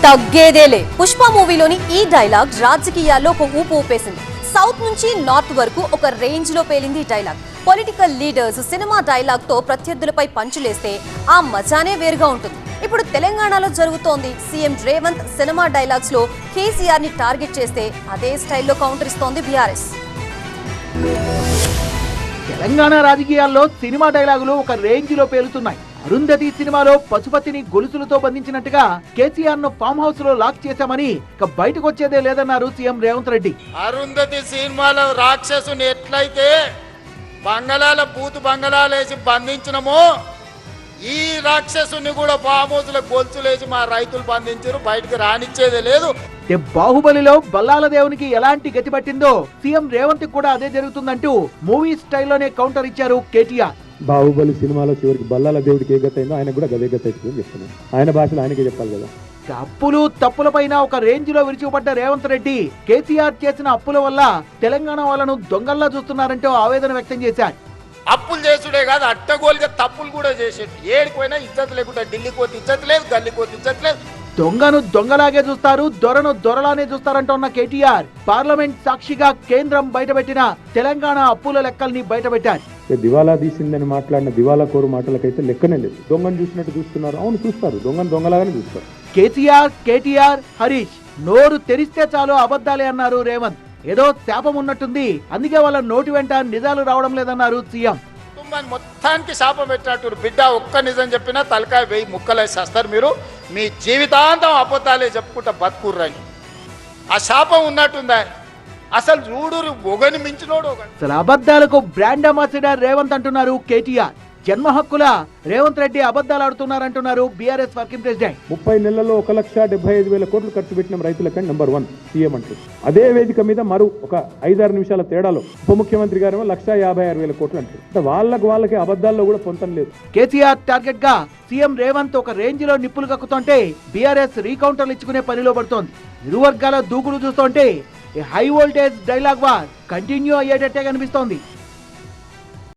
తగ్గేదేలే. పుష్ప మూవీలోని ఈ డైలాగ్ రాజకీయాల్లో ఒక ఊపు ఊపేసింది. సౌత్ నుంచి నార్త్ వరకు ఒక రేంజ్ లో పేలింది ఈ dialogue. Political leaders cinema dialogue తో ప్రత్యర్థులపై పంచులేస్తే ఆ మజానే వేరుగా ఉంటుంది. ఇప్పుడు తెలంగాణలో జరుగుతోంది. సీఎం రేవంత్ సినిమా డైలాగ్స్ లో కేసీఆర్ ని టార్గెట్ చేస్తే అదే స్టైల్లో కౌంటర్ ఇస్తోంది బీఆర్ఎస్. తెలంగాణ రాజకీయాల్లో సినిమా డైలాగులు ఒక రేంజ్ లో పేలుతున్నాయి. అరుంధతి సినిమాలో పశుపతిని గొలుసులతో బంధించినట్టుగా కేసీఆర్ ను ఫామ్ హౌస్ లో లాక్ చేశామని ఇక బయటకు వచ్చేదే లేదన్నారు సీఎం రేవంత్ రెడ్డి. అరుంధతి సినిమాలో రాక్షసుని ఎట్లయితే బంగళాల బంగళాలేసి బంధించినమో ఈ రాక్షసుని కూడా ఫామ్ హౌస్ లో గొలుసులేసి మా రైతులు బంధించారు. బయటకు రానిచ్చేదే లేదు. బాహుబలిలో బల్లాల దేవునికి ఎలాంటి గతి పట్టిందో సీఎం రేవంత్ కూడా అదే జరుగుతుందంటూ మూవీ స్టైల్లోనే కౌంటర్ ఇచ్చారు కేటీఆర్. బాహుబలి సినిమాలో చివరికి బల్లాల దేవుడికి ఏ గతి అయిందో ఆయన కూడా గదే గతి అవుతుందని చెప్తున్నాను. ఆయన భాషలో ఆయనకే చెప్పాలి కదా. అప్పులు తప్పులపైన ఒక రేంజ్ లో విరుచుకుపడ్డ రేవంత్ రెడ్డి కేసీఆర్ చేసిన అప్పుల వల్ల తెలంగాణ వాళ్ళను దొంగల్లా చూస్తున్నారంటూ ఆవేదన వ్యక్తం చేశారు. అప్పులు చేసుడే కాదు, అట్టగోలుగా తప్పులు కూడా చేసేది. ఏడిపోయినా ఇజ్జత్ లేకుండా ఢిల్లీకి పోతే ఇజ్జత్ లేదు, గల్లీకి పోతే ఇజ్జత్ లేదు. దొంగను దొంగలాగే చూస్తారు, దొరను దొరలానే చూస్తారంటున్న కేటీఆర్ పార్లమెంట్ సాక్షిగా కేంద్రం బయటపెట్టిన తెలంగాణ అప్పుల లెక్కల్ని బయటపెట్టారు. దివాలా తీసిందని మాట్లాడిన దివాలా కోరు మాటలకైతే లెక్కనే లేదు. దొంగను చూసినట్టు చూస్తున్నారు. అవును, చూస్తారు. దొంగను దొంగలాగానే చూస్తారు. కేటీఆర్ హరీష్ నోరు తెరిస్తే చాలు అబద్ధాలే అన్నారు రేవంత్. ఏదో శాపం ఉన్నట్టుంది, అందుకే వాళ్ళ నోటి వెంట నిజాలు రావడం లేదన్నారు సీఎం. కుటుంబాన్ని మొత్తానికి శాపం పెట్టినట్టు బిడ్డ ఒక్క నిజం చెప్పినా తలకాయ 1000 ముక్కలేసి వస్తారు. మీరు మీ జీవితాంతం అబద్ధాలే చెప్పుకుంటా బతుకుర్రని ఆ శాపం ఉన్నట్టుందా? అసలు చూడు ఒగని మించినోడు. అసలు అబద్ధాలకు బ్రాండ్ అంబాసిడర్ రేవంత్ అంటున్నారు కేటీఆర్. జన్మ హక్కుల రేవంత్ రెడ్డి అబద్ధాలు ఆడుతున్నారంటున్నారు బీఆర్ఎస్ వర్కింగ్ ప్రెసిడెంట్. 30 నెలల్లో 1,75,000 కోట్లు ఖర్చు పెట్టిన రైతులకంటే నెంబర్ 1 సీఎం అంటూ. అదే వేదిక మీద మరో ఒక 5-6 నిమిషాల తేడాలో ఉప ముఖ్యమంత్రి గారు 1,56,000 కోట్లు అంటారు. అంటే వాళ్ళకి అబద్ధాల్లో కూడా పొంతం లేదు. కేసీఆర్ టార్గెట్ గా సీఎం రేవంత్ ఒక రేంజ్ లో నిప్పులు కక్కుతుంటే బీఆర్ఎస్ రీకౌంటర్లు ఇచ్చుకునే పనిలో పడుతోంది. ఇరు వర్గాల దూకుడు చూస్తుంటే high voltage dialogue war continue అయ్యేటట్టే కనిపిస్తోంది.